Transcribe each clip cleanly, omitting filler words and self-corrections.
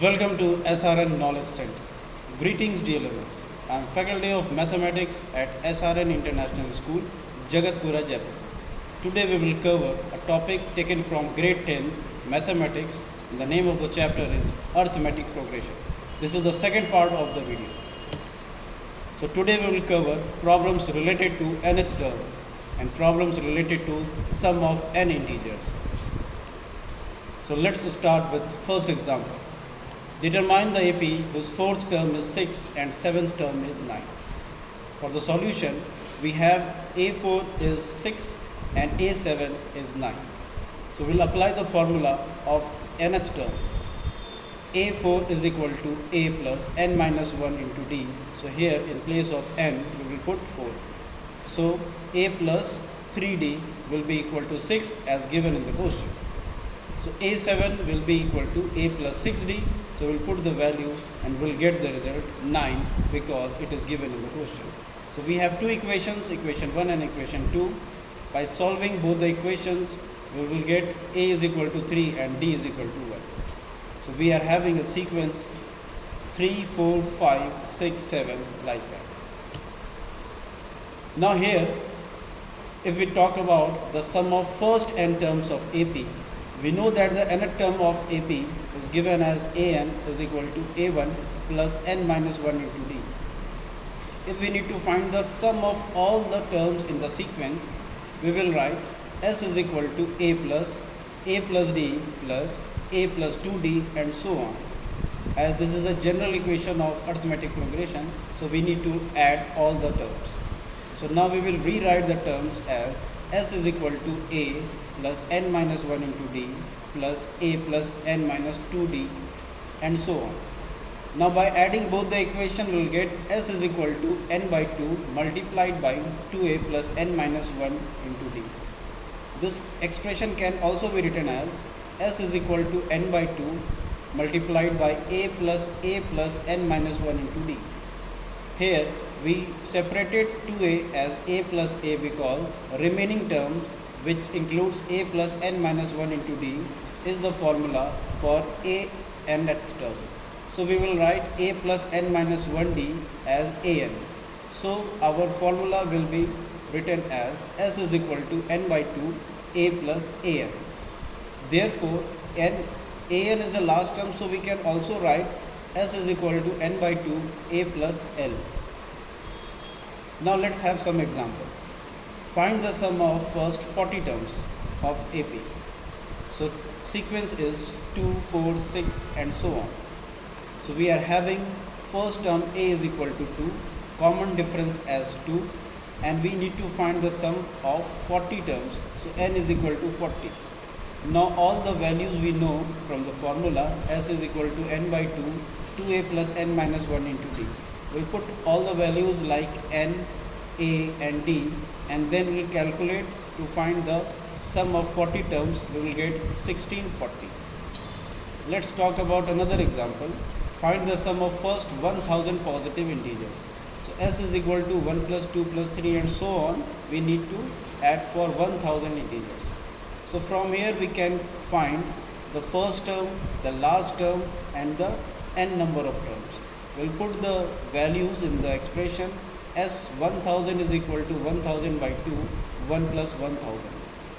Welcome to SRN Knowledge Center. Greetings, dear learners. I am faculty of mathematics at SRN International School, Jagatpura, Jaipur. Today we will cover a topic taken from grade 10 mathematics. The name of the chapter is Arithmetic Progression. This is the second part of the video. So today we will cover problems related to nth term and problems related to sum of n integers. So let's start with first example. Determine the AP whose fourth term is 6 and seventh term is 9. For the solution, we have A4 is 6 and A7 is 9. So we'll apply the formula of nth term. A4 is equal to A plus n minus 1 into D. So here in place of n, we will put 4. So A plus 3D will be equal to 6 as given in the question. So A7 will be equal to A plus 6D. So we'll put the value and we'll get the result 9 because it is given in the question. So we have two equations, equation 1 and equation 2. By solving both the equations, we will get A is equal to 3 and D is equal to 1. So we are having a sequence 3, 4, 5, 6, 7 like that. Now here, if we talk about the sum of first n terms of AP, we know that the nth term of AP is given as An is equal to A1 plus n minus 1 into D. If we need to find the sum of all the terms in the sequence, we will write S is equal to A plus D plus A plus 2D and so on. As this is a general equation of arithmetic progression, so we need to add all the terms. So now we will rewrite the terms as S is equal to A plus n minus 1 into D plus A plus n minus 2D and so on. Now by adding both the equation, we will get S is equal to n by 2 multiplied by 2A plus n minus 1 into D. This expression can also be written as S is equal to n by 2 multiplied by A plus n minus 1 into D. Here we separated 2A as A plus A because remaining term, which includes A plus n minus 1 into D, is the formula for A nth term. So we will write A plus n minus 1D as An. So our formula will be written as S is equal to n by 2 A plus An. Therefore, An is the last term, so we can also write S is equal to n by 2 A plus L. Now let's have some examples. Find the sum of first 40 terms of AP. So sequence is 2, 4, 6 and so on. So we are having first term A is equal to 2, common difference as 2, and we need to find the sum of 40 terms. So n is equal to 40. Now all the values we know from the formula, S is equal to n by 2, 2A plus n minus 1 into D. We'll put all the values like n, A and D, and then we'll calculate to find the sum of 40 terms. We will get 1640. Let's talk about another example. Find the sum of first 1000 positive integers. So S is equal to 1 plus 2 plus 3 and so on. We need to add for 1000 integers. So from here we can find the first term, the last term and the n number of terms. We'll put the values in the expression. S 1000 is equal to 1000 by 2, 1 plus 1000.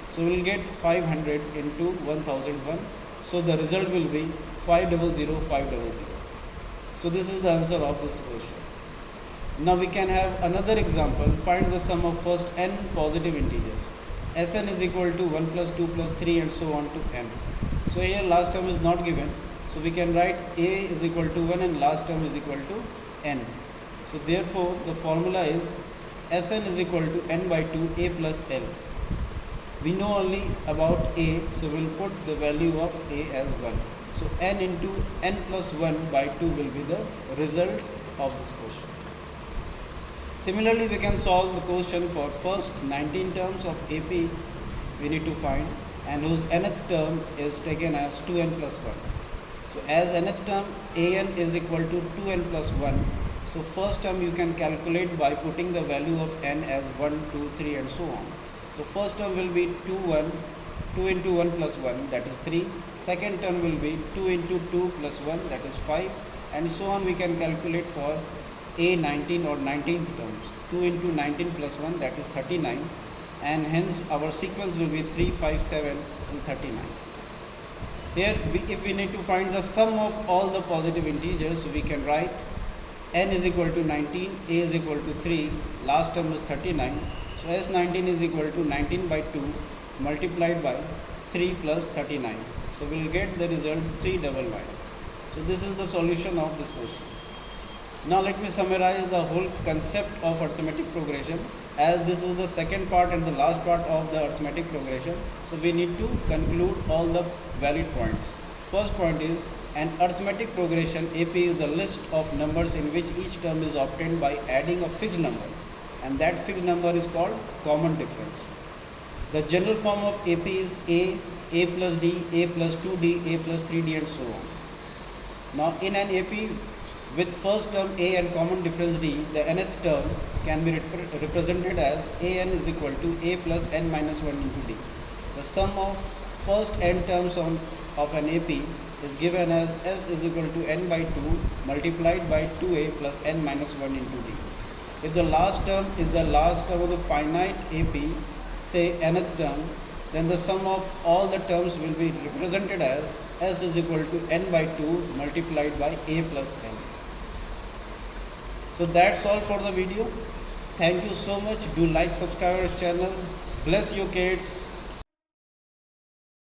So we will get 500 into 1001. So the result will be 500, 500. So this is the answer of this question. Now we can have another example. Find the sum of first n positive integers. Sn is equal to 1 plus 2 plus 3 and so on to n. So here last term is not given. So we can write A is equal to 1 and last term is equal to n. So therefore the formula is Sn is equal to n by 2 A plus L. We know only about A, so we'll put the value of A as 1. So n into n plus 1 by 2 will be the result of this question. Similarly, we can solve the question for first 19 terms of AP we need to find, and whose nth term is taken as 2n plus 1. So as nth term An is equal to 2n plus 1. So first term you can calculate by putting the value of n as 1, 2, 3 and so on. So first term will be 2, 1 2 into 1 plus 1, that is 3. Second term will be 2 into 2 plus 1, that is 5. And so on we can calculate for A19 or 19th terms. 2 into 19 plus 1, that is 39. And hence our sequence will be 3, 5, 7 and 39. Here if we need to find the sum of all the positive integers, so we can write n is equal to 19, a is equal to 3, last term is 39. So S19 is equal to 19 by 2 multiplied by 3 plus 39. So we will get the result 399. So this is the solution of this question. Now let me summarize the whole concept of arithmetic progression, as this is the second part and the last part of the arithmetic progression. So we need to conclude all the valid points. First point is, an arithmetic progression AP is the list of numbers in which each term is obtained by adding a fixed number, and that fixed number is called common difference. The general form of AP is A plus D, A plus 2D, A plus 3D and so on. Now in an AP with first term A and common difference D, the nth term can be represented as An is equal to A plus n minus 1 into D. The sum of first n terms of an AP is given as S is equal to n by 2 multiplied by 2A plus n minus 1 into D. If the last term is the last term of the finite AP, say nth term, then the sum of all the terms will be represented as S is equal to n by 2 multiplied by A plus n. So that's all for the video. Thank you so much. Do like, subscribe our channel. Bless you kids.